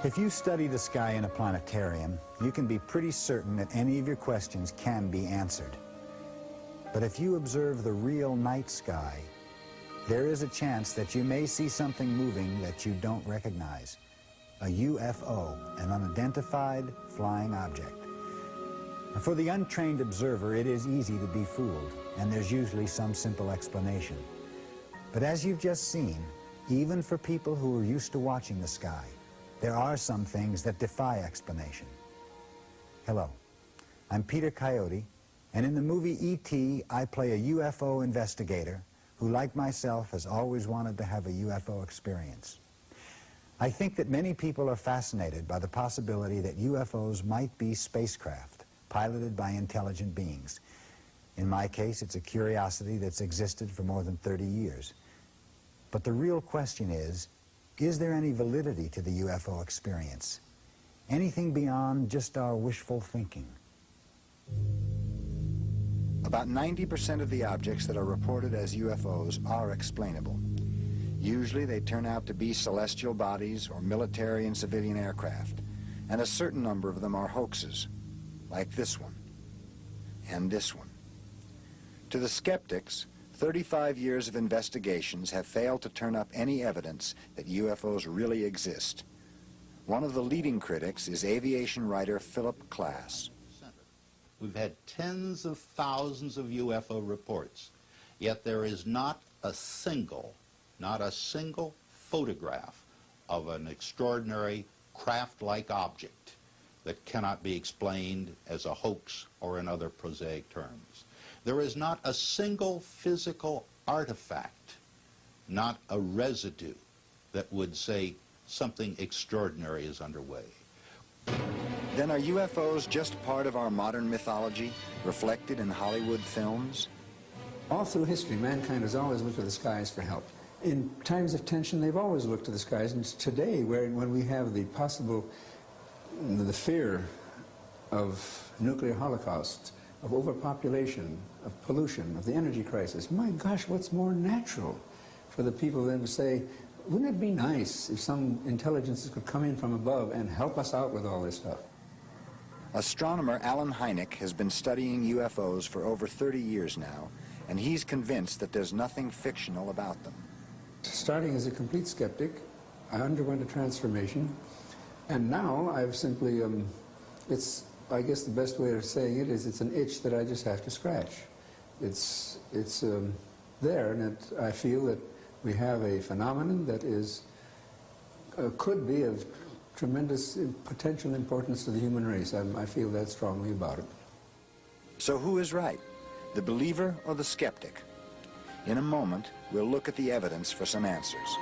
If you study the sky in a planetarium, you can be pretty certain that any of your questions can be answered. But if you observe the real night sky, there is a chance that you may see something moving that you don't recognize. A UFO, an unidentified flying object. And for the untrained observer, it is easy to be fooled, and there's usually some simple explanation. But as you've just seen, even for people who are used to watching the sky, there are some things that defy explanation. Hello, I'm Peter Coyote, and in the movie E.T., I play a UFO investigator who, like myself, has always wanted to have a UFO experience. I think that many people are fascinated by the possibility that UFOs might be spacecraft piloted by intelligent beings. In my case, it's a curiosity that's existed for more than 30 years. But the real question is there any validity to the UFO experience? Anything beyond just our wishful thinking? About 90% of the objects that are reported as UFOs are explainable. Usually they turn out to be celestial bodies or military and civilian aircraft, and a certain number of them are hoaxes, like this one and this one. To the skeptics, 35 years of investigations have failed to turn up any evidence that UFOs really exist. One of the leading critics is aviation writer Philip Klass. We've had tens of thousands of UFO reports, yet there is not a single photograph of an extraordinary craft-like object that cannot be explained as a hoax or in other prosaic terms. There is not a single physical artifact, not a residue, that would say something extraordinary is underway. Then are UFOs just part of our modern mythology, reflected in Hollywood films? All through history, mankind has always looked to the skies for help. In times of tension, they've always looked to the skies, and today, when we have the fear of nuclear holocaust, of overpopulation, of pollution, of the energy crisis, my gosh, what's more natural for the people than to say, wouldn't it be nice if some intelligences could come in from above and help us out with all this stuff? Astronomer Alan Hynek has been studying UFOs for over 30 years now, and he's convinced that there's nothing fictional about them. Starting as a complete skeptic, I underwent a transformation, and now I've simply, I guess the best way of saying it is it's an itch that I just have to scratch. It's there, and I feel that we have a phenomenon that could be of tremendous potential importance to the human race. I feel that strongly about it. So who is right, the believer or the skeptic? In a moment, we'll look at the evidence for some answers.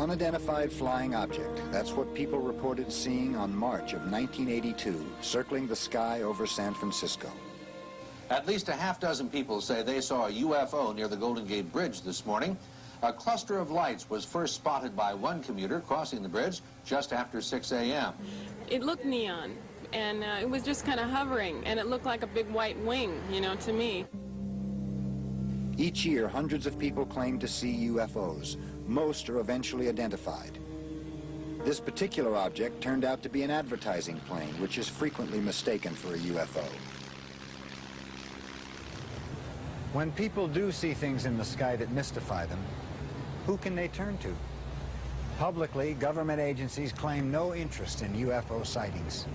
Unidentified flying object. That's what people reported seeing on March of 1982, circling the sky over San Francisco. At least a half dozen people say they saw a UFO near the Golden Gate Bridge this morning. A cluster of lights was first spotted by one commuter crossing the bridge just after 6 a.m. It looked neon, and it was just kind of hovering, and it looked like a big white wing, to me. Each year, hundreds of people claim to see UFOs. Most are eventually identified. This particular object turned out to be an advertising plane, which is frequently mistaken for a UFO. When people do see things in the sky that mystify them, who can they turn to? Publicly, government agencies claim no interest in UFO sightings.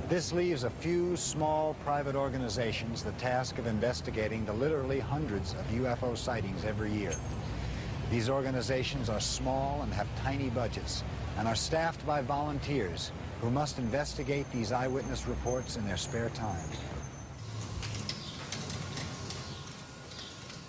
This leaves a few small private organizations the task of investigating the literally hundreds of UFO sightings every year. These organizations are small and have tiny budgets and are staffed by volunteers who must investigate these eyewitness reports in their spare time.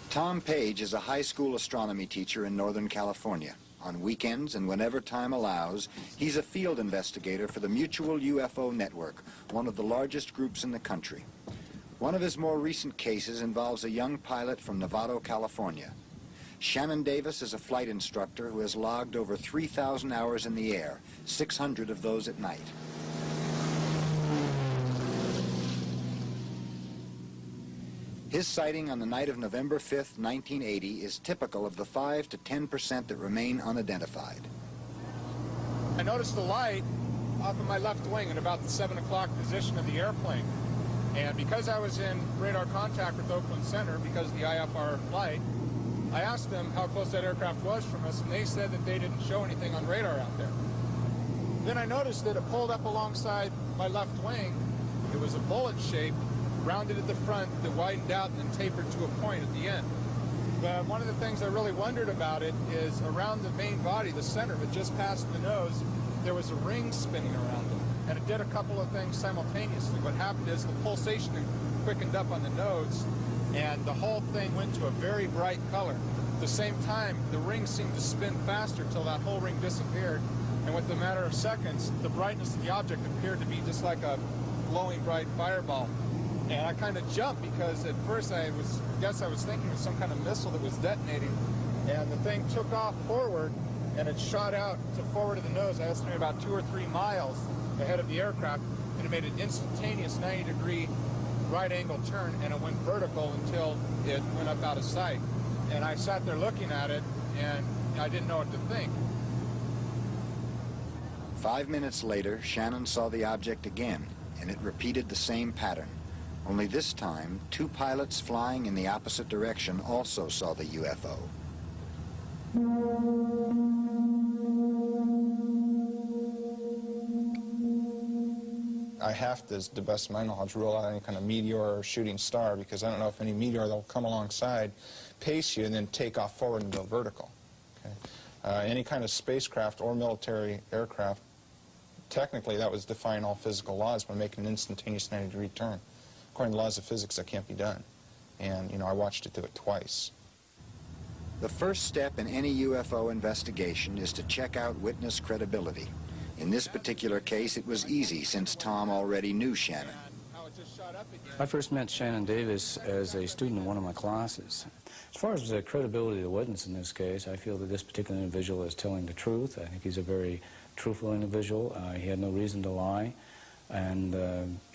Tom Page is a high school astronomy teacher in Northern California. On weekends and whenever time allows, he's a field investigator for the Mutual UFO Network, one of the largest groups in the country. One of his more recent cases involves a young pilot from Novato, California. Shannon Davis is a flight instructor who has logged over 3,000 hours in the air, 600 of those at night. His sighting on the night of November 5th, 1980 is typical of the 5 to 10% that remain unidentified. I noticed the light off of my left wing at about the 7 o'clock position of the airplane. And because I was in radar contact with Oakland Center, because of the IFR flight, I asked them how close that aircraft was from us, and they said that they didn't show anything on radar out there. Then I noticed that it pulled up alongside my left wing. It was a bullet shape, rounded at the front, that widened out and then tapered to a point at the end. But one of the things I really wondered about it is around the main body, the center, but just past the nose, there was a ring spinning around it. And it did a couple of things simultaneously. What happened is the pulsation quickened up on the nose, and the whole thing went to a very bright color. At the same time, the ring seemed to spin faster till that whole ring disappeared, and within a matter of seconds, the brightness of the object appeared to be just like a glowing bright fireball. And I kind of jumped because at first I guess I was thinking of some kind of missile that was detonating, and the thing took off forward, and it shot out to forward of the nose. I estimated about 2 or 3 miles ahead of the aircraft, and it made an instantaneous 90-degree right-angle turn, and it went vertical until it went up out of sight. And I sat there looking at it, and I didn't know what to think. 5 minutes later, Shannon saw the object again, and it repeated the same pattern. Only this time, 2 pilots flying in the opposite direction also saw the UFO. I have to, to the best of my knowledge, rule out any kind of meteor or shooting star, because I don't know if any meteor that will come alongside, pace you, and then take off forward and go vertical. Okay? Any kind of spacecraft or military aircraft, technically that was defying all physical laws by making an instantaneous 90-degree turn. According to the laws of physics, that can't be done. And, you know, I watched it do it twice. The first step in any UFO investigation is to check out witness credibility. In this particular case, it was easy since Tom already knew Shannon. I first met Shannon Davis as a student in one of my classes. As far as the credibility of the witness in this case, I feel that this particular individual is telling the truth. I think he's a very truthful individual. He had no reason to lie. And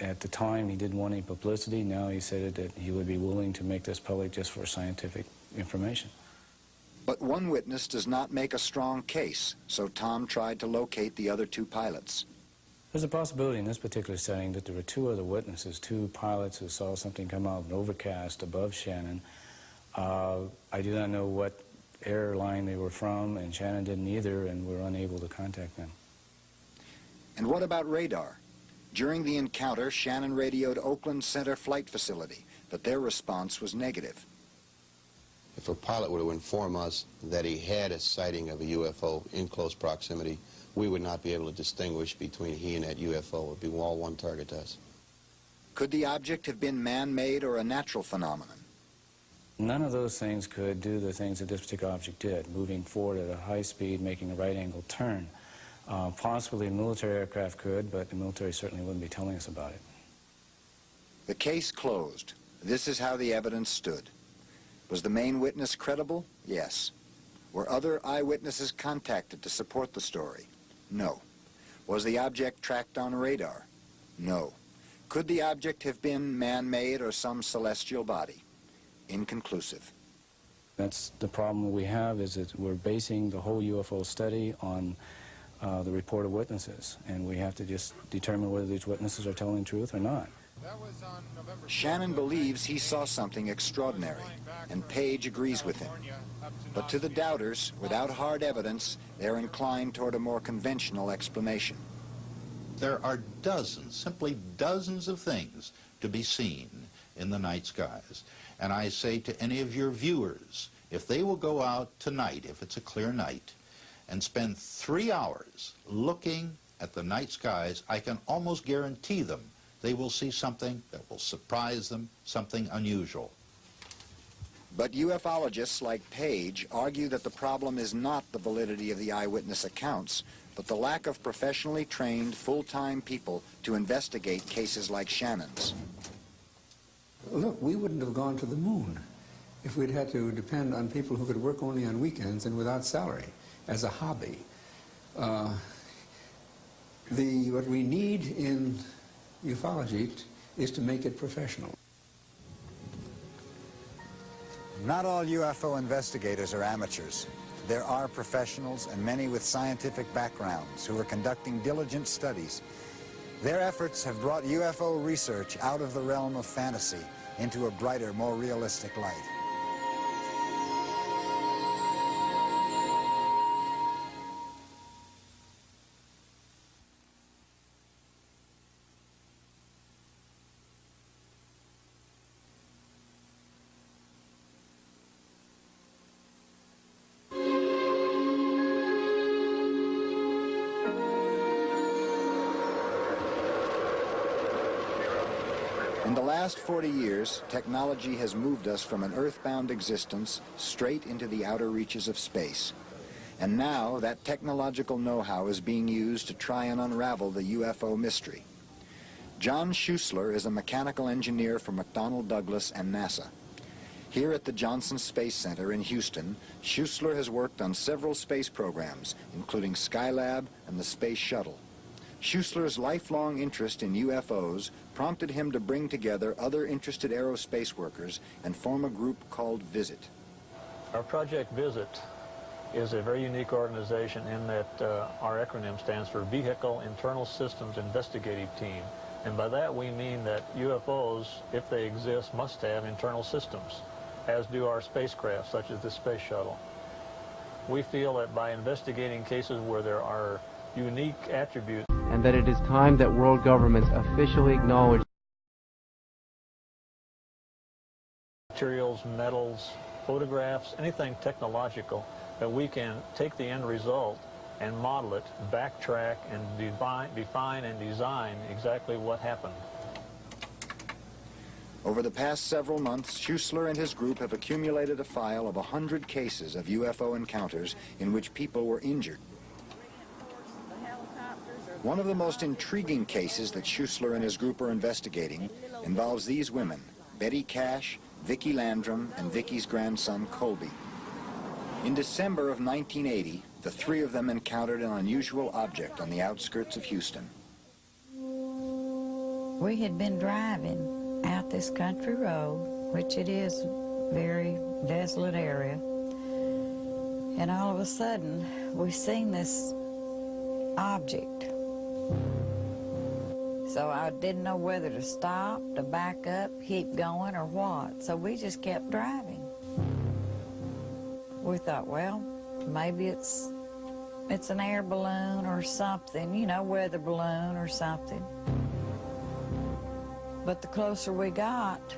at the time, he didn't want any publicity. Now he said that he would be willing to make this public just for scientific information. But one witness does not make a strong case, so Tom tried to locate the other 2 pilots. There's a possibility in this particular setting that there were 2 other witnesses, 2 pilots who saw something come out of an overcast above Shannon. I do not know what airline they were from, and Shannon didn't either, and we're unable to contact them. And what about radar? During the encounter, Shannon radioed Oakland Center Flight Facility, but their response was negative. If a pilot would have informed us that he had a sighting of a UFO in close proximity, we would not be able to distinguish between he and that UFO. It would be all one target to us. Could the object have been man-made or a natural phenomenon? None of those things could do the things that this particular object did, moving forward at a high speed, making a right-angle turn. Possibly a military aircraft could, but the military certainly wouldn't be telling us about it. The case closed. This is how the evidence stood. Was the main witness credible? Yes. Were other eyewitnesses contacted to support the story? No. Was the object tracked on radar? No. Could the object have been man-made or some celestial body? Inconclusive. That's the problem we have, is that we're basing the whole UFO study on the report of witnesses, and we have to just determine whether these witnesses are telling the truth or not. Shannon believes he saw something extraordinary, and Page agrees with him. But to the doubters, without hard evidence, they're inclined toward a more conventional explanation. There are dozens, simply dozens of things to be seen in the night skies. And I say to any of your viewers, if they will go out tonight, if it's a clear night, and spend 3 hours looking at the night skies, I can almost guarantee them they will see something that will surprise them, something unusual. But ufologists like Page argue that the problem is not the validity of the eyewitness accounts, but the lack of professionally trained, full-time people to investigate cases like Shannon's. Look, we wouldn't have gone to the moon if we'd had to depend on people who could work only on weekends and without salary as a hobby. What we need in ufology is to make it professional. Not all UFO investigators are amateurs. There are professionals and many with scientific backgrounds who are conducting diligent studies. Their efforts have brought UFO research out of the realm of fantasy into a brighter, more realistic light. In the last 40 years, technology has moved us from an earthbound existence straight into the outer reaches of space. And now that technological know-how is being used to try and unravel the UFO mystery. John Schuessler is a mechanical engineer for McDonnell Douglas and NASA. Here at the Johnson Space Center in Houston, Schuessler has worked on several space programs, including Skylab and the Space Shuttle. Schuessler's lifelong interest in UFOs prompted him to bring together other interested aerospace workers and form a group called VISIT. Our Project VISIT is a very unique organization in that our acronym stands for Vehicle Internal Systems Investigative Team. And by that we mean that UFOs, if they exist, must have internal systems, as do our spacecraft, such as the Space Shuttle. We feel that by investigating cases where there are unique attributes, and that it is time that world governments officially acknowledge materials, metals, photographs, anything technological, that we can take the end result and model it, backtrack, and define and design exactly what happened. Over the past several months, Schuessler and his group have accumulated a file of 100 cases of UFO encounters in which people were injured. One of the most intriguing cases that Schuessler and his group are investigating involves these women, Betty Cash, Vicki Landrum, and Vicki's grandson, Colby. In December of 1980, the three of them encountered an unusual object on the outskirts of Houston. We had been driving out this country road, which it is a very desolate area, and all of a sudden we seen this object. So I didn't know whether to stop, to back up, keep going, or what. So we just kept driving. We thought, well, maybe it's an air balloon or something, you know, weather balloon or something. But the closer we got,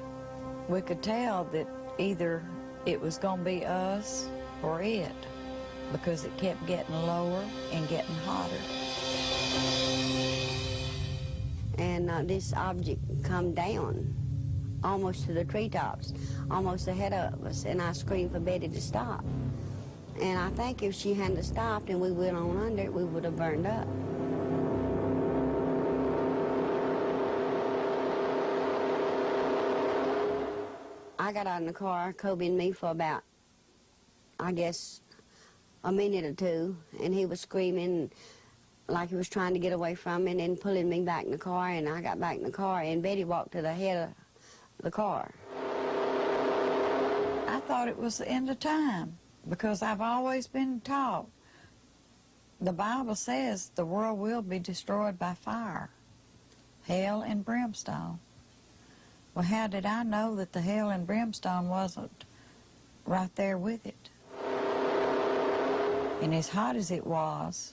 we could tell that either it was going to be us or it, because it kept getting lower and getting hotter. And this object come down almost to the treetops, almost ahead of us, and I screamed for Betty to stop. And I think if she hadn't stopped and we went on under it, we would have burned up. I got out in the car, Kobe and me, for about, I guess, a minute or two, and he was screaming like he was trying to get away from me and then pulling me back in the car, and I got back in the car, and Betty walked to the head of the car. I thought it was the end of time, because I've always been taught the Bible says the world will be destroyed by fire, hell and brimstone. Well, how did I know that the hell and brimstone wasn't right there with it? And as hot as it was,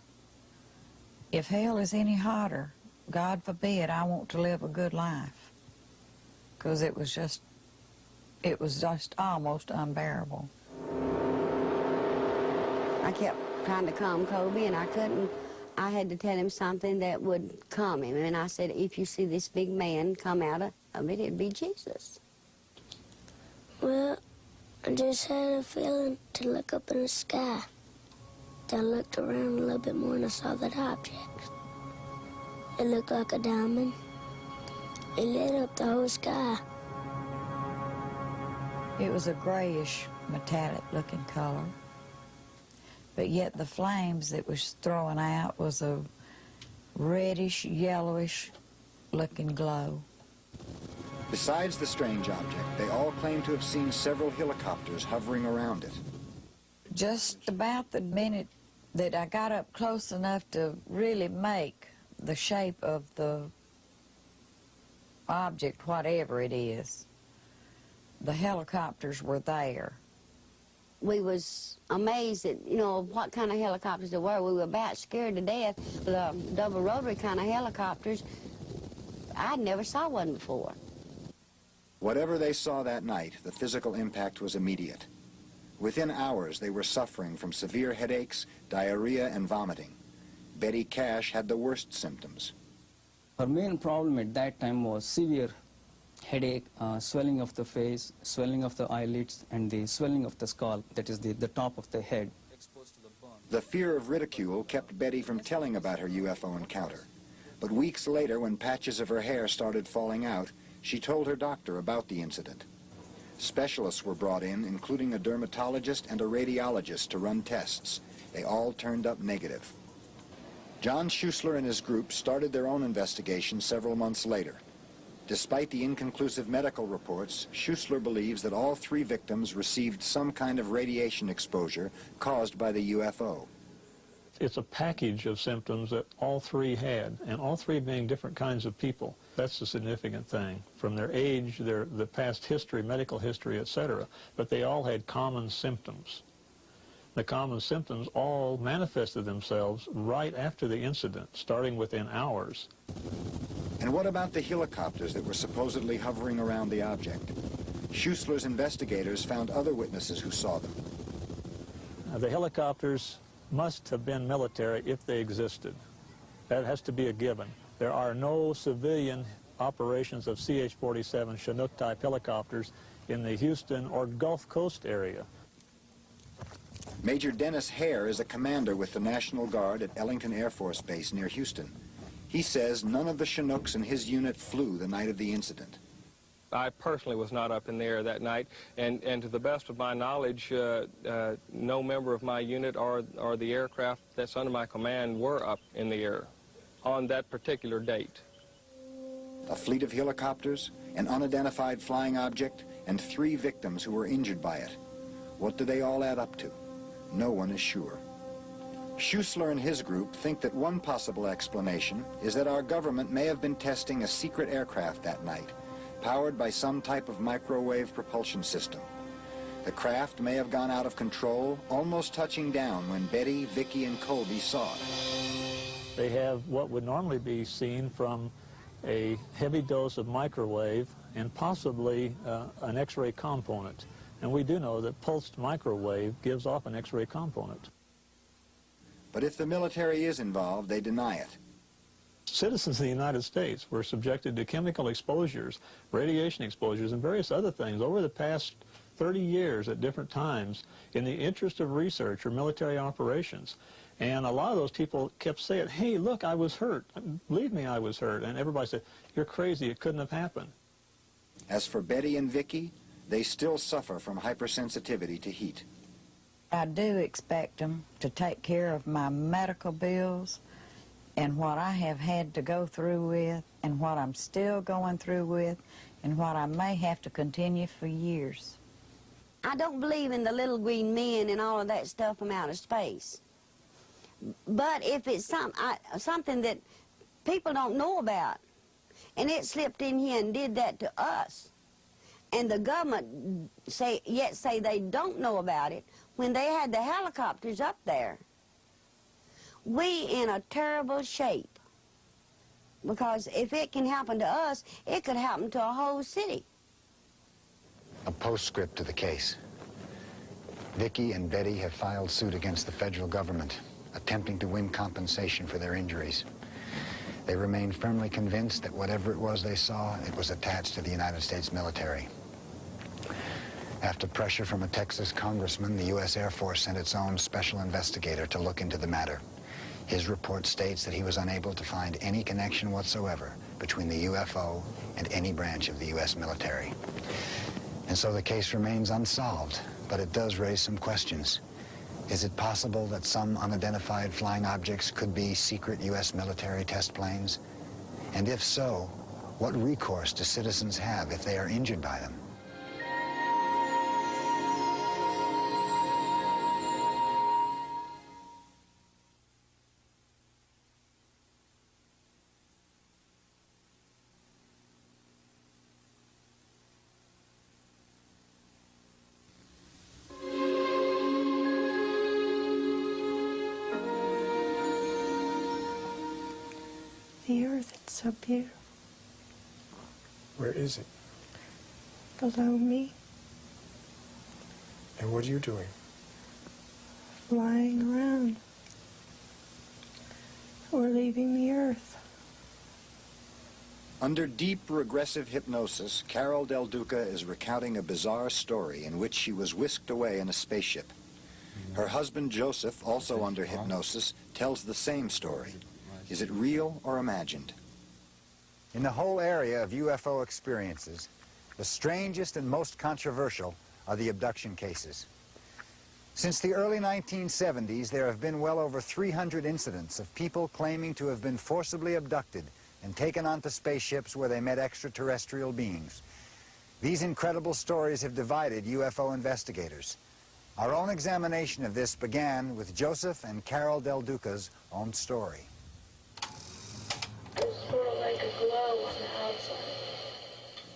if hell is any hotter, God forbid I want to live a good life, because it was just almost unbearable. I kept trying to calm Kobe, and I couldn't. I had to tell him something that would calm him, and I said, if you see this big man come out of it, it'd be Jesus. Well, I just had a feeling to look up in the sky. Then I looked around a little bit more and I saw that object. It looked like a diamond. It lit up the whole sky. It was a grayish, metallic-looking color. But yet the flames that was throwing out was a reddish, yellowish-looking glow. Besides the strange object, they all claim to have seen several helicopters hovering around it. Just about the minute that I got up close enough to really make the shape of the object, whatever it is, the helicopters were there. We was amazed at, you know, what kind of helicopters there were. We were about scared to death. The double rotary kind of helicopters, I'd never saw one before. Whatever they saw that night, the physical impact was immediate. Within hours, they were suffering from severe headaches, diarrhea, and vomiting. Betty Cash had the worst symptoms. Her main problem at that time was severe headache, swelling of the face, swelling of the eyelids, and the swelling of the skull, that is the top of the head. The fear of ridicule kept Betty from telling about her UFO encounter. But weeks later, when patches of her hair started falling out, she told her doctor about the incident. Specialists were brought in, including a dermatologist and a radiologist, to run tests. They all turned up negative. John Schuessler and his group started their own investigation several months later. Despite the inconclusive medical reports, Schuessler believes that all 3 victims received some kind of radiation exposure caused by the UFO. It's a package of symptoms that all 3 had, and all 3 being different kinds of people. That's the significant thing. From their age, the past history, medical history, etc. But they all had common symptoms. The common symptoms all manifested themselves right after the incident, starting within hours. And what about the helicopters that were supposedly hovering around the object? Schuessler's investigators found other witnesses who saw them. The helicopters must have been military if they existed. That has to be a given. There are no civilian operations of CH-47 Chinook-type helicopters in the Houston or Gulf Coast area. Major Dennis Hare is a commander with the National Guard at Ellington Air Force Base near Houston. He says none of the Chinooks in his unit flew the night of the incident. I personally was not up in the air that night, and to the best of my knowledge, no member of my unit or the aircraft that's under my command were up in the air on that particular date. A fleet of helicopters, an unidentified flying object, and 3 victims who were injured by it. What do they all add up to? No one is sure. Schuessler and his group think that one possible explanation is that our government may have been testing a secret aircraft that night, powered by some type of microwave propulsion system. The craft may have gone out of control, almost touching down when Betty, Vicky, and Colby saw it. They have what would normally be seen from a heavy dose of microwave and possibly an X-ray component. And we do know that pulsed microwave gives off an X-ray component. But if the military is involved, they deny it. Citizens of the United States were subjected to chemical exposures, radiation exposures, and various other things over the past 30 years at different times in the interest of research or military operations. And a lot of those people kept saying, hey, look, I was hurt. Believe me, I was hurt. And everybody said, you're crazy. It couldn't have happened. As for Betty and Vicky, they still suffer from hypersensitivity to heat. I do expect them to take care of my medical bills and what I have had to go through with and what I'm still going through with and what I may have to continue for years. I don't believe in the little green men and all of that stuff from outer space. But if it's something that people don't know about, and it slipped in here and did that to us, and the government say they don't know about it, when they had the helicopters up there, we in a terrible shape. Because if it can happen to us, it could happen to a whole city. A postscript to the case. Vicky and Betty have filed suit against the federal government, attempting to win compensation for their injuries. They remain firmly convinced that whatever it was they saw, it was attached to the United States military. After pressure from a Texas congressman, the U.S. Air Force sent its own special investigator to look into the matter. His report states that he was unable to find any connection whatsoever between the UFO and any branch of the U.S. military. And so the case remains unsolved, but it does raise some questions. Is it possible that some unidentified flying objects could be secret U.S. military test planes? And if so, what recourse do citizens have if they are injured by them? The earth, it's so beautiful. Where is it? Below me, And what are you doing? flying around. We're leaving the earth. Under deep regressive hypnosis, Carol Del Duca is recounting a bizarre story in which she was whisked away in a spaceship. Her husband Joseph, also under hypnosis, tells the same story. Is it real or imagined? In the whole area of UFO experiences, the strangest and most controversial are the abduction cases. Since the early 1970s, there have been well over 300 incidents of people claiming to have been forcibly abducted and taken onto spaceships where they met extraterrestrial beings. These incredible stories have divided UFO investigators. Our own examination of this began with Joseph and Carol Del Duca's own story. Sort of like a glow on the outside.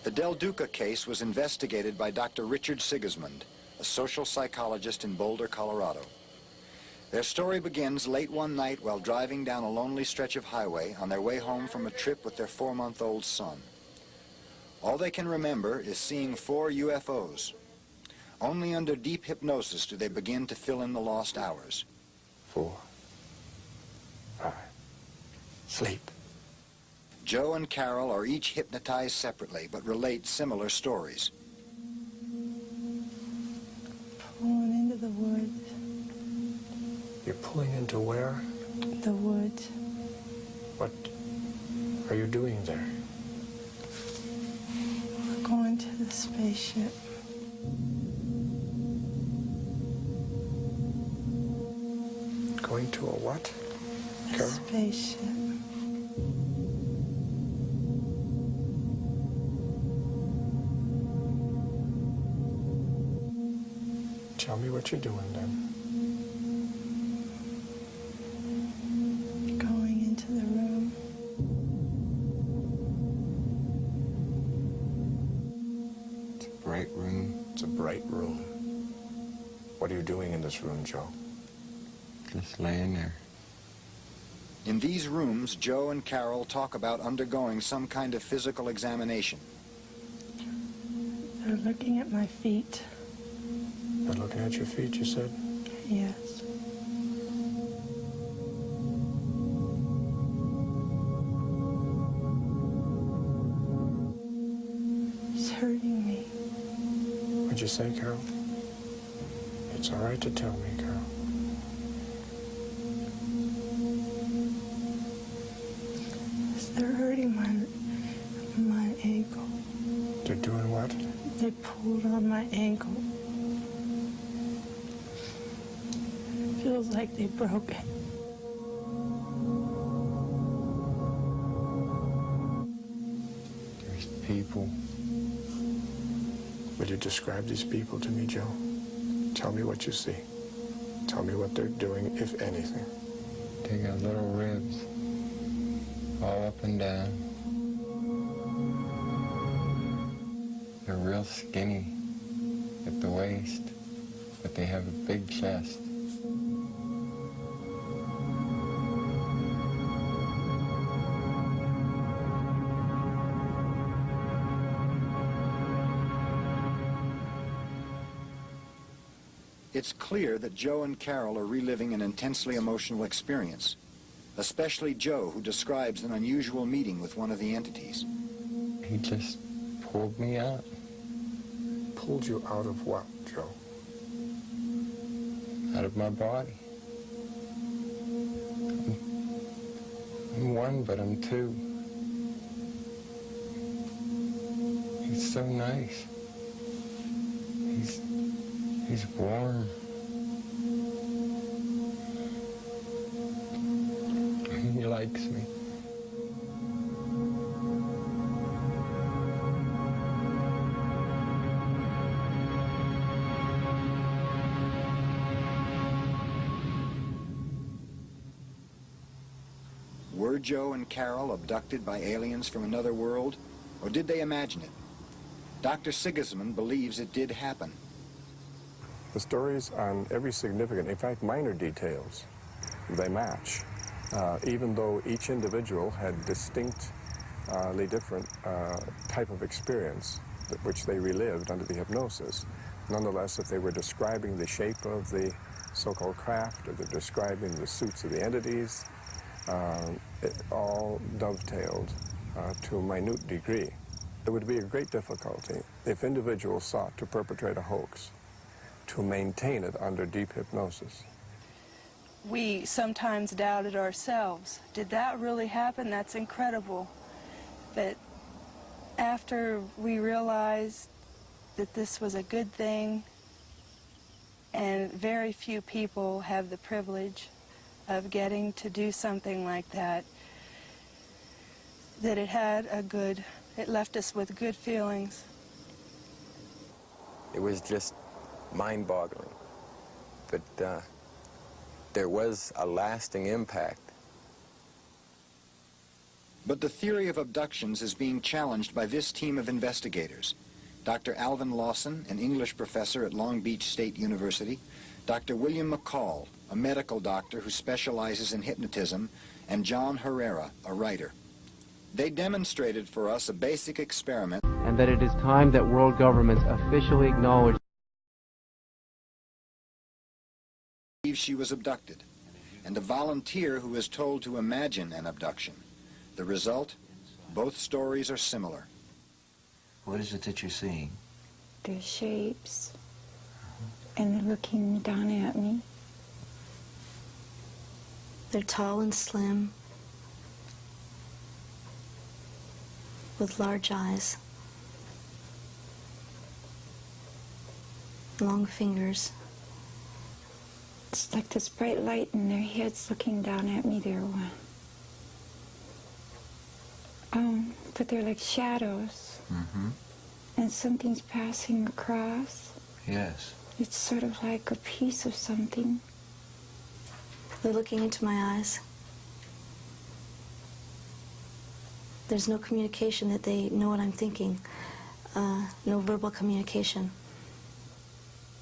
The Del Duca case was investigated by Dr. Richard Sigismund, a social psychologist in Boulder, Colorado. Their story begins late one night while driving down a lonely stretch of highway on their way home from a trip with their 4-month-old son. All they can remember is seeing 4 UFOs. Only under deep hypnosis do they begin to fill in the lost hours. 4, 5, sleep. Joe and Carol are each hypnotized separately, but relate similar stories. Pulling into the woods. You're pulling into where? The woods. What are you doing there? We're going to the spaceship. Going to a what? A Carol? spaceship. Tell me what you're doing then. Going into the room. It's a bright room. It's a bright room. What are you doing in this room, Joe? Just laying there. In these rooms, Joe and Carol talk about undergoing some kind of physical examination. They're looking at my feet. They're looking at your feet, you said? Yes. It's hurting me. What'd you say, Carol? It's all right to tell me, Carol. They're hurting my ankle. They're doing what? They pulled on my ankle. It feels like they broke it. There's people. Will you describe these people to me, Joe? Tell me what you see. Tell me what they're doing, if anything. They got little ribs all up and down. They're real skinny at the waist, but they have a big chest. It's clear that Joe and Carol are reliving an intensely emotional experience, especially Joe, who describes an unusual meeting with one of the entities. He just pulled me out. Pulled you out of what, Joe? Out of my body. I'm one, but I'm two. He's so nice. He's born. He likes me. Were Joe and Carol abducted by aliens from another world, or did they imagine it? Dr. Sigismund believes it did happen. The stories on every significant, in fact minor details, they match. Even though each individual had distinctly different type of experience which they relived under the hypnosis, nonetheless, if they were describing the shape of the so-called craft, or they're describing the suits of the entities, it all dovetailed to a minute degree. It would be a great difficulty if individuals sought to perpetrate a hoax to maintain it under deep hypnosis. We sometimes doubted ourselves. Did that really happen? That's incredible. But after we realized that this was a good thing, and very few people have the privilege of getting to do something like that, that it left us with good feelings. It was just mind-boggling, but there was a lasting impact. But the theory of abductions is being challenged by this team of investigators. Dr. Alvin Lawson, an English professor at Long Beach State University, Dr. William McCall, a medical doctor who specializes in hypnotism, and John Herrera, a writer. They demonstrated for us a basic experiment. And that it is time that world governments officially acknowledge She was abducted, and a volunteer who is told to imagine an abduction. The result? Both stories are similar. What is it that you're seeing? They're shapes, and they're looking down at me. They're tall and slim, with large eyes, long fingers. It's like this bright light in their heads looking down at me there. But they're like shadows. Mm-hmm. And something's passing across. Yes. It's sort of like a piece of something. They're looking into my eyes. There's no communication that they know what I'm thinking. No verbal communication.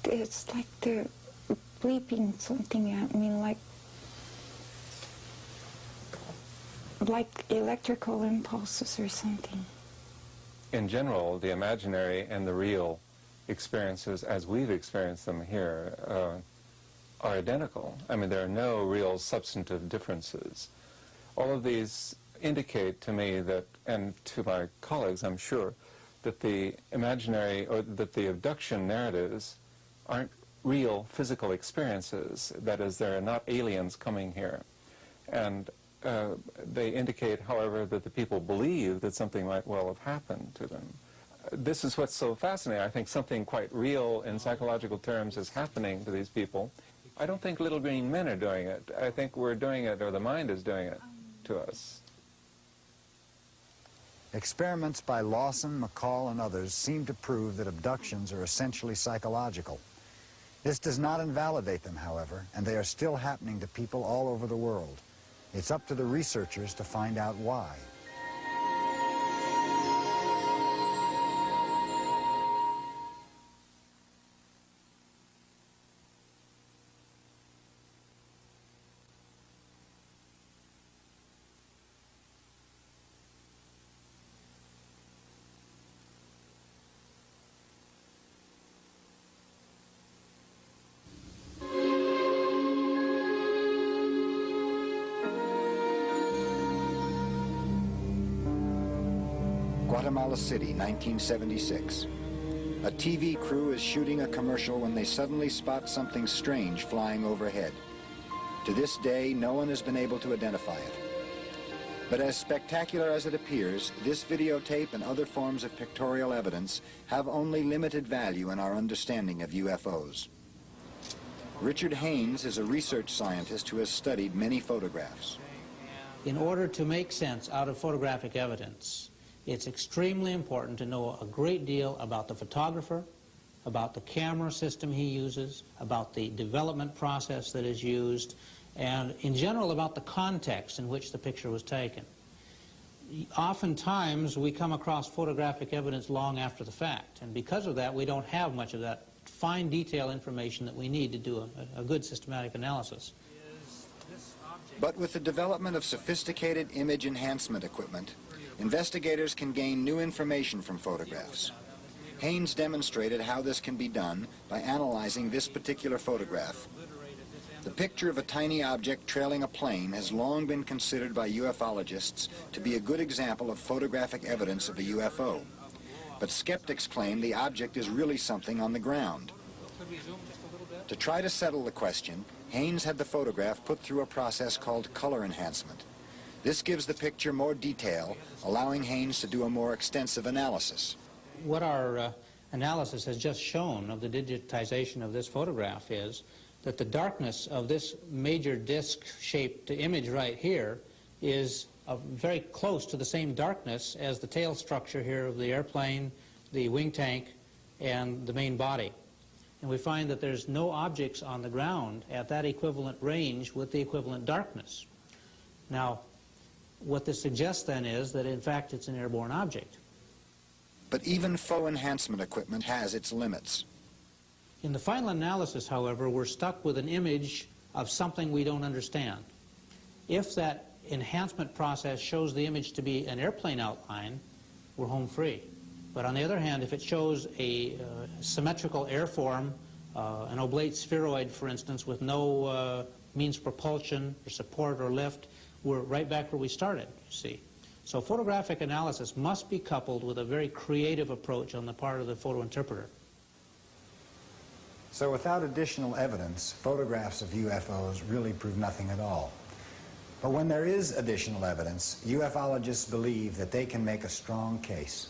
It's like they're bleeping something at me, like electrical impulses or something. In general, the imaginary and the real experiences, as we've experienced them here, are identical. I mean, there are no real substantive differences. All of these indicate to me that, and to my colleagues, I'm sure, that the imaginary, or that the abduction narratives aren't real physical experiences. That is, there are not aliens coming here. And they indicate, however, that the people believe that something might well have happened to them. This is what's so fascinating. I think something quite real in psychological terms is happening to these people. I don't think little green men are doing it. I think we're doing it, or the mind is doing it to us. Experiments by Lawson, McCall, and others seem to prove that abductions are essentially psychological. This does not invalidate them, however, and they are still happening to people all over the world. It's up to the researchers to find out why. Guatemala City, 1976. A TV crew is shooting a commercial when they suddenly spot something strange flying overhead. To this day, no one has been able to identify it. But as spectacular as it appears, this videotape and other forms of pictorial evidence have only limited value in our understanding of UFOs. Richard Haynes is a research scientist who has studied many photographs. In order to make sense out of photographic evidence, it's extremely important to know a great deal about the photographer, about the camera system he uses, about the development process that is used, and in general about the context in which the picture was taken. Oftentimes we come across photographic evidence long after the fact, and because of that we don't have much of that fine detail information that we need to do a good systematic analysis. But with the development of sophisticated image enhancement equipment, investigators can gain new information from photographs. Haynes demonstrated how this can be done by analyzing this particular photograph. The picture of a tiny object trailing a plane has long been considered by ufologists to be a good example of photographic evidence of a UFO. But skeptics claim the object is really something on the ground. To try to settle the question, Haynes had the photograph put through a process called color enhancement. This gives the picture more detail, allowing Haynes to do a more extensive analysis. What our analysis has just shown of the digitization of this photograph is that the darkness of this major disc-shaped image right here is very close to the same darkness as the tail structure here of the airplane, the wing tank, and the main body. And we find that there's no objects on the ground at that equivalent range with the equivalent darkness. Now, what this suggests then is that in fact it's an airborne object. But even faux enhancement equipment has its limits. In the final analysis, however, we're stuck with an image of something we don't understand. If that enhancement process shows the image to be an airplane outline, we're home free. But on the other hand, if it shows a symmetrical airform, an oblate spheroid, for instance, with no means of propulsion or support or lift, we're right back where we started, you see. So photographic analysis must be coupled with a very creative approach on the part of the photo interpreter. So without additional evidence, photographs of UFOs really prove nothing at all. But when there is additional evidence, ufologists believe that they can make a strong case.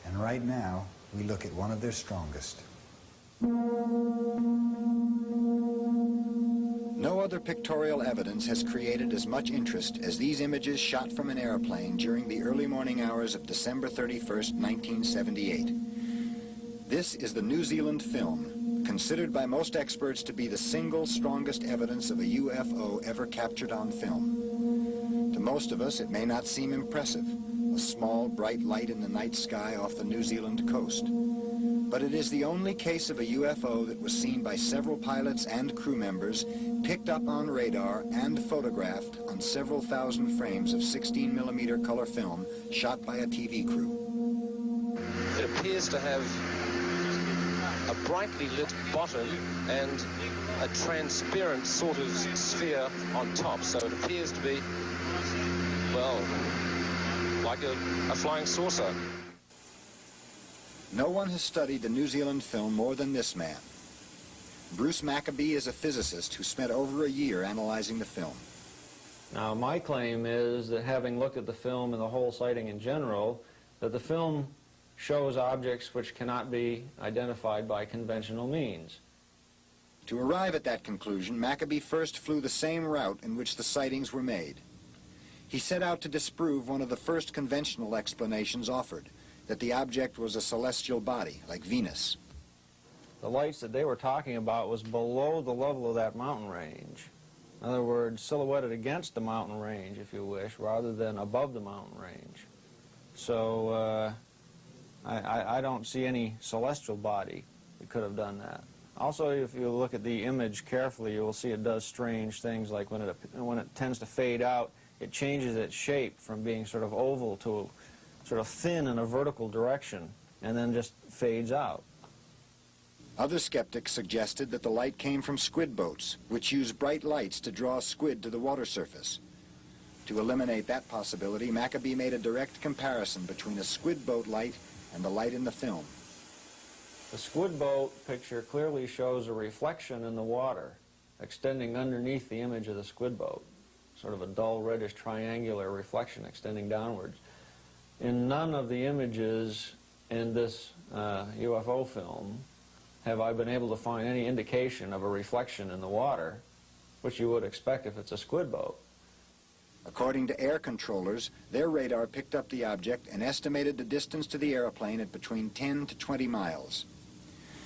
And right now, we look at one of their strongest. No other pictorial evidence has created as much interest as these images shot from an airplane during the early morning hours of December 31st, 1978. This is the New Zealand film, considered by most experts to be the single strongest evidence of a UFO ever captured on film. To most of us, it may not seem impressive, a small, bright light in the night sky off the New Zealand coast. But it is the only case of a UFO that was seen by several pilots and crew members, picked up on radar and photographed on several thousand frames of 16mm color film shot by a TV crew. It appears to have a brightly lit bottom and a transparent sort of sphere on top, so it appears to be, well, like a flying saucer. No one has studied the New Zealand film more than this man. Bruce Maccabee is a physicist who spent over a year analyzing the film. Now, my claim is that having looked at the film and the whole sighting in general, that the film shows objects which cannot be identified by conventional means. To arrive at that conclusion, Maccabee first flew the same route in which the sightings were made. He set out to disprove one of the first conventional explanations offered, that the object was a celestial body, like Venus. The lights that they were talking about was below the level of that mountain range. In other words, silhouetted against the mountain range, if you wish, rather than above the mountain range. So I don't see any celestial body that could have done that. Also, if you look at the image carefully, you will see it does strange things, like when it tends to fade out, it changes its shape from being sort of oval to sort of thin in a vertical direction, and then just fades out. Other skeptics suggested that the light came from squid boats, which use bright lights to draw squid to the water surface. To eliminate that possibility, Maccabee made a direct comparison between a squid boat light and the light in the film. The squid boat picture clearly shows a reflection in the water extending underneath the image of the squid boat, sort of a dull reddish triangular reflection extending downwards. In none of the images in this UFO film have I been able to find any indication of a reflection in the water, which you would expect if it's a squid boat. According to air controllers, their radar picked up the object and estimated the distance to the airplane at between 10 to 20 miles.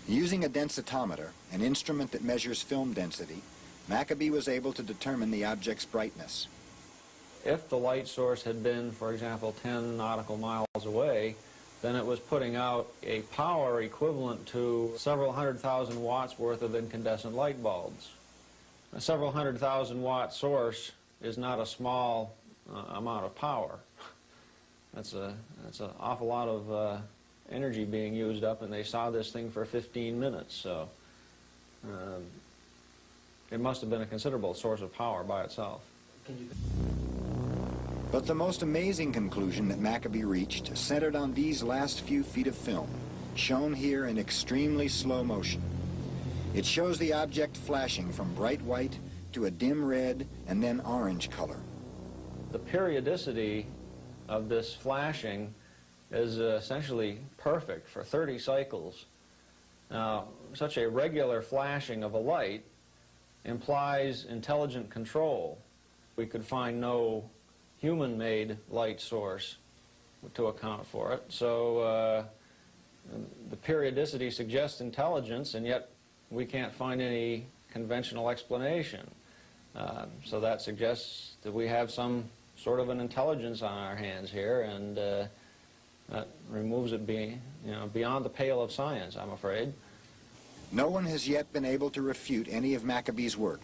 Using a densitometer, an instrument that measures film density, Maccabee was able to determine the object's brightness. If the light source had been, for example, 10 nautical miles away, then it was putting out a power equivalent to several 100,000 watts worth of incandescent light bulbs. A several 100,000 watt source is not a small amount of power. That's an awful lot of energy being used up, and they saw this thing for 15 minutes, so it must have been a considerable source of power by itself. But the most amazing conclusion that Maccabee reached centered on these last few feet of film, shown here in extremely slow motion. It shows the object flashing from bright white to a dim red and then orange color. The periodicity of this flashing is essentially perfect for 30 cycles. Now, such a regular flashing of a light implies intelligent control. We could find no human-made light source to account for it. So the periodicity suggests intelligence, and yet we can't find any conventional explanation. So that suggests that we have some sort of an intelligence on our hands here, and that removes it beyond the pale of science, I'm afraid. No one has yet been able to refute any of Maccabee's work.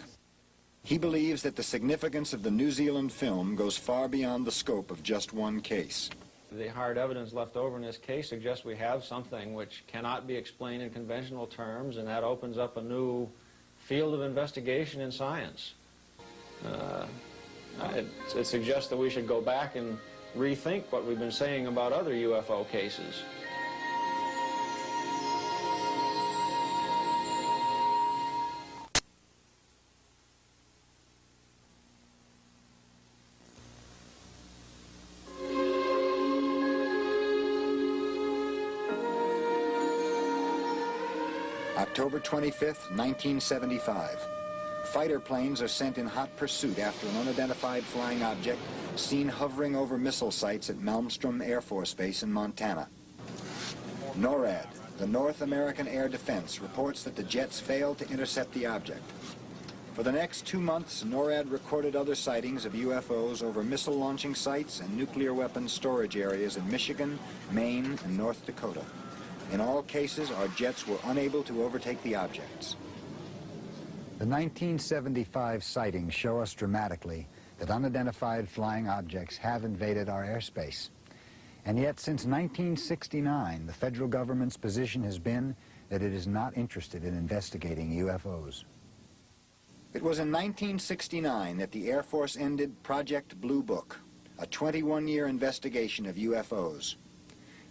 He believes that the significance of the New Zealand film goes far beyond the scope of just one case. The hard evidence left over in this case suggests we have something which cannot be explained in conventional terms, and that opens up a new field of investigation in science. It suggests that we should go back and rethink what we've been saying about other UFO cases. October 25th, 1975. Fighter planes are sent in hot pursuit after an unidentified flying object seen hovering over missile sites at Malmstrom Air Force Base in Montana. NORAD, the North American Air Defense, reports that the jets failed to intercept the object. For the next 2 months, NORAD recorded other sightings of UFOs over missile launching sites and nuclear weapons storage areas in Michigan, Maine, and North Dakota. In all cases, our jets were unable to overtake the objects. The 1975 sightings show us dramatically that unidentified flying objects have invaded our airspace. And yet, since 1969, the federal government's position has been that it is not interested in investigating UFOs. It was in 1969 that the Air Force ended Project Blue Book, a 21-year investigation of UFOs.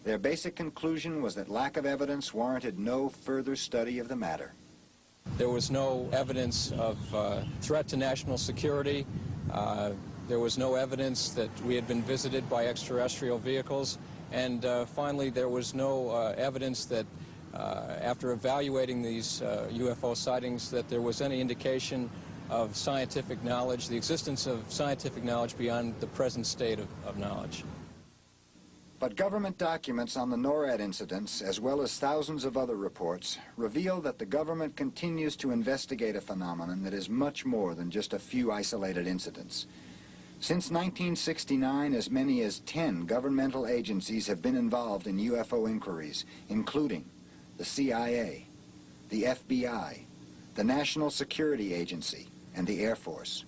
Their basic conclusion was that lack of evidence warranted no further study of the matter. There was no evidence of threat to national security. There was no evidence that we had been visited by extraterrestrial vehicles. And finally, there was no evidence that after evaluating these UFO sightings, that there was any indication of scientific knowledge, the existence of scientific knowledge beyond the present state of knowledge. But government documents on the NORAD incidents, as well as thousands of other reports, reveal that the government continues to investigate a phenomenon that is much more than just a few isolated incidents. Since 1969, as many as 10 governmental agencies have been involved in UFO inquiries, including the CIA, the FBI, the National Security Agency, and the Air Force.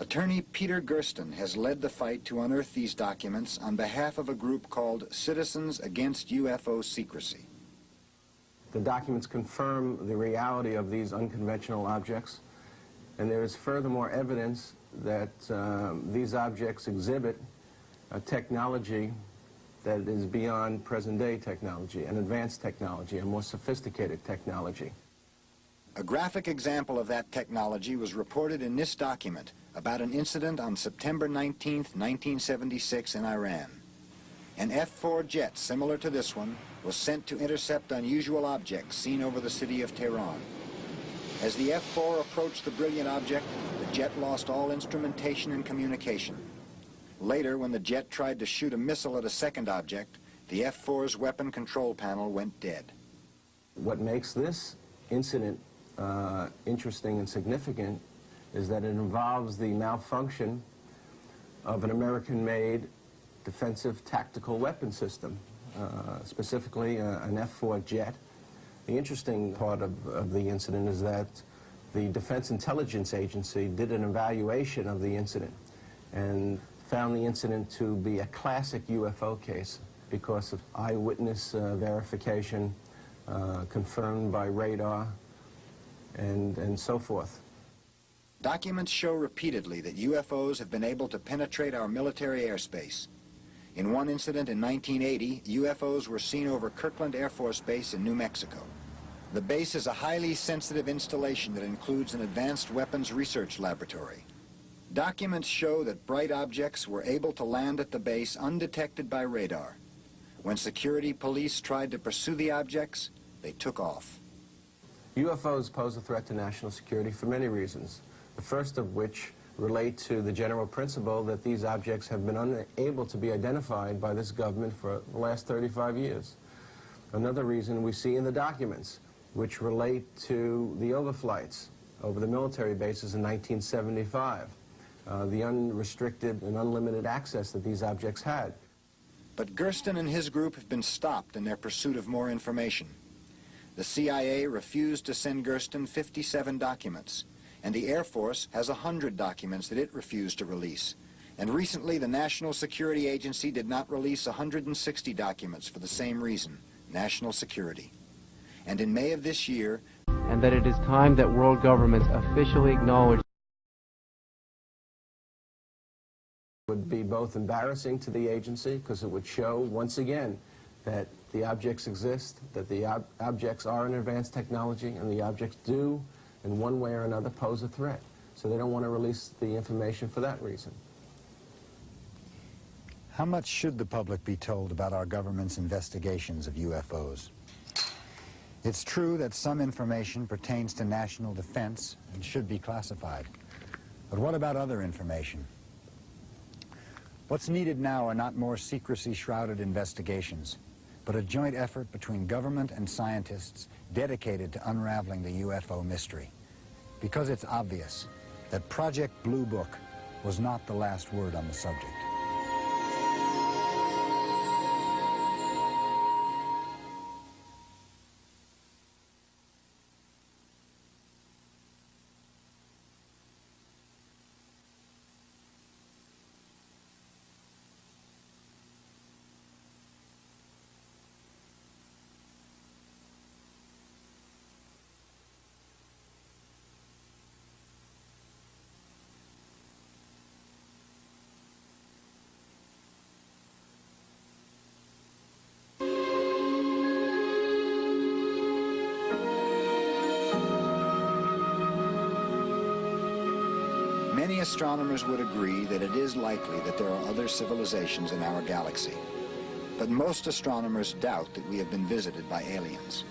Attorney Peter Gersten has led the fight to unearth these documents on behalf of a group called Citizens Against UFO Secrecy. The documents confirm the reality of these unconventional objects, and there is furthermore evidence that these objects exhibit a technology that is beyond present-day technology, an advanced technology, a more sophisticated technology. A graphic example of that technology was reported in this document about an incident on September 19, 1976 in Iran. An F-4 jet similar to this one was sent to intercept unusual objects seen over the city of Tehran. As the F-4 approached the brilliant object, the jet lost all instrumentation and communication. Later, when the jet tried to shoot a missile at a second object, the F-4's weapon control panel went dead. What makes this incident interesting and significant is that it involves the malfunction of an American-made defensive tactical weapon system, specifically an F-4 jet. The interesting part of the incident is that the Defense Intelligence Agency did an evaluation of the incident and found the incident to be a classic UFO case because of eyewitness verification, confirmed by radar, and so forth. Documents show repeatedly that UFOs have been able to penetrate our military airspace. In one incident in 1980, UFOs were seen over Kirtland Air Force Base in New Mexico. The base is a highly sensitive installation that includes an advanced weapons research laboratory. Documents show that bright objects were able to land at the base undetected by radar. When security police tried to pursue the objects, they took off. UFOs pose a threat to national security for many reasons, the first of which relate to the general principle that these objects have been unable to be identified by this government for the last 35 years. Another reason we see in the documents, which relate to the overflights over the military bases in 1975, the unrestricted and unlimited access that these objects had. But Gersten and his group have been stopped in their pursuit of more information. The CIA refused to send Gersten 57 documents, and the Air Force has 100 documents that it refused to release. And recently, the National Security Agency did not release 160 documents for the same reason, national security. And in May of this year, and that it is time that world governments officially acknowledge would be both embarrassing to the agency because it would show once again that the objects exist, that the objects are an advanced technology, and the objects do in one way or another pose a threat. So they don't want to release the information for that reason. How much should the public be told about our government's investigations of UFOs? It's true that some information pertains to national defense and should be classified. But what about other information? What's needed now are not more secrecy-shrouded investigations, but a joint effort between government and scientists dedicated to unraveling the UFO mystery. Because it's obvious that Project Blue Book was not the last word on the subject. Many astronomers would agree that it is likely that there are other civilizations in our galaxy. But most astronomers doubt that we have been visited by aliens.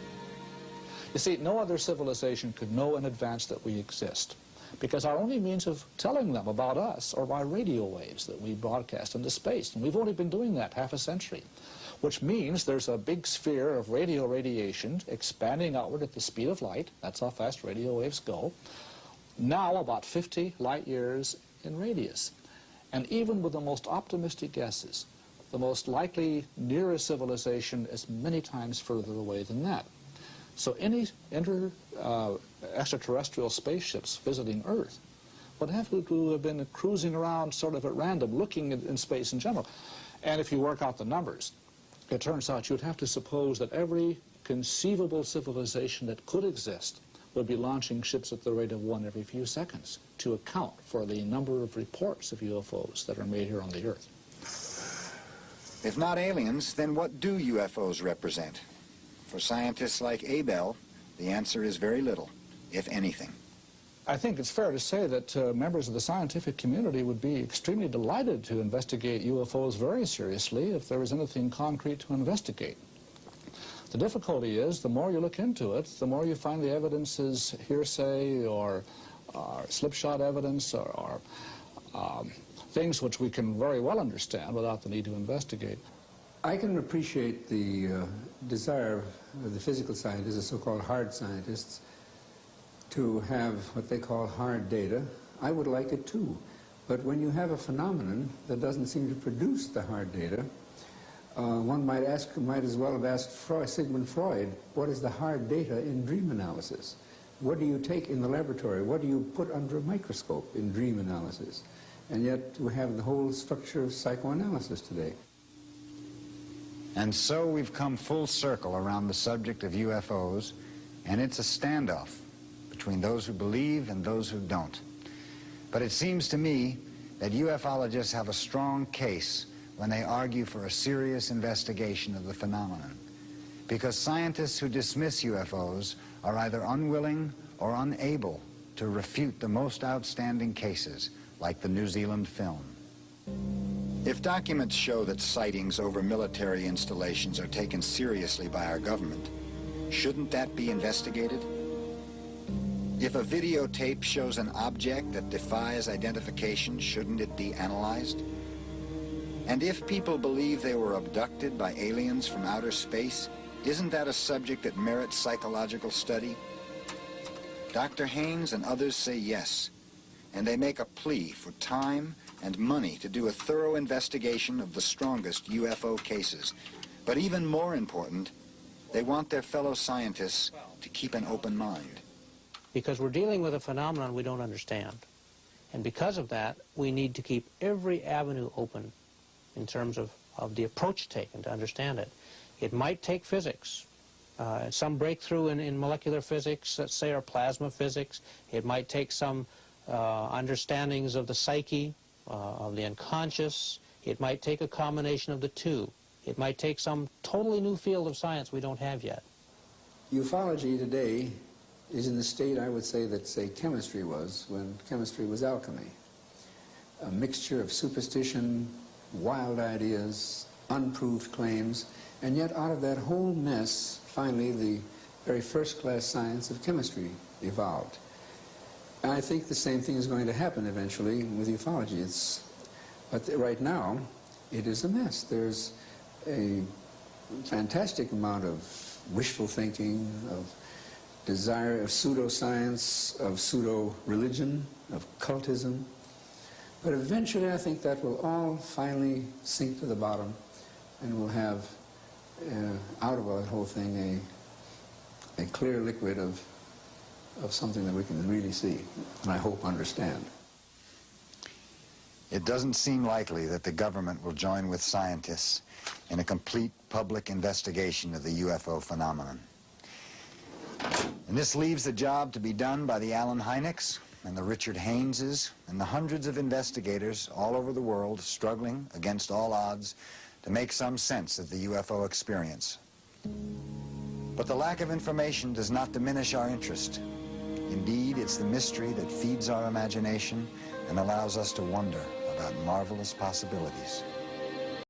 You see, no other civilization could know in advance that we exist, because our only means of telling them about us are by radio waves that we broadcast into space, and we've only been doing that half a century, which means there's a big sphere of radio radiation expanding outward at the speed of light. That's how fast radio waves go. Now about 50 light years in radius. And even with the most optimistic guesses, the most likely nearest civilization is many times further away than that. So any extraterrestrial spaceships visiting Earth would have to have been cruising around sort of at random, looking in space in general. And if you work out the numbers, it turns out you'd have to suppose that every conceivable civilization that could exist would be launching ships at the rate of one every few seconds to account for the number of reports of UFOs that are made here on the Earth. If not aliens, then what do UFOs represent? For scientists like Abel, the answer is very little, if anything. I think it's fair to say that members of the scientific community would be extremely delighted to investigate UFOs very seriously if there was anything concrete to investigate. The difficulty is, the more you look into it, the more you find the evidence is hearsay or slipshod evidence or things which we can very well understand without the need to investigate. I can appreciate the desire of the physical scientists, the so-called hard scientists, to have what they call hard data. I would like it too. But when you have a phenomenon that doesn't seem to produce the hard data, one might as well have asked Sigmund Freud, what is the hard data in dream analysis? What do you take in the laboratory? What do you put under a microscope in dream analysis? And yet we have the whole structure of psychoanalysis today. And so we've come full circle around the subject of UFOs, and it's a standoff between those who believe and those who don't. But it seems to me that ufologists have a strong case when they argue for a serious investigation of the phenomenon, because scientists who dismiss UFOs are either unwilling or unable to refute the most outstanding cases, like the New Zealand film. If documents show that sightings over military installations are taken seriously by our government, shouldn't that be investigated? If a videotape shows an object that defies identification, shouldn't it be analyzed? And if people believe they were abducted by aliens from outer space, isn't that a subject that merits psychological study? Dr. Haynes and others say yes, and they make a plea for time and money to do a thorough investigation of the strongest UFO cases. But even more important, they want their fellow scientists to keep an open mind. Because we're dealing with a phenomenon we don't understand. And because of that, we need to keep every avenue open in terms of the approach taken to understand it. It might take physics, some breakthrough in molecular physics, let's say, or plasma physics. It might take some understandings of the psyche, of the unconscious. It might take a combination of the two. It might take some totally new field of science we don't have yet. Ufology today is in the state, I would say, that, say, chemistry was when chemistry was alchemy. A mixture of superstition, wild ideas, unproved claims, and yet out of that whole mess, finally, the very first-class science of chemistry evolved. And I think the same thing is going to happen eventually with ufology. But right now, it is a mess. There's a fantastic amount of wishful thinking, of desire, of pseudoscience, of pseudo-religion, of cultism. But eventually, I think that will all finally sink to the bottom, and we'll have, out of that whole thing, a clear liquid of something that we can really see, and I hope understand. It doesn't seem likely that the government will join with scientists in a complete public investigation of the UFO phenomenon. And this leaves the job to be done by the Allen Hyneks and the Richard Hayneses and the hundreds of investigators all over the world struggling against all odds to make some sense of the UFO experience. But the lack of information does not diminish our interest. Indeed, it's the mystery that feeds our imagination and allows us to wonder about marvelous possibilities.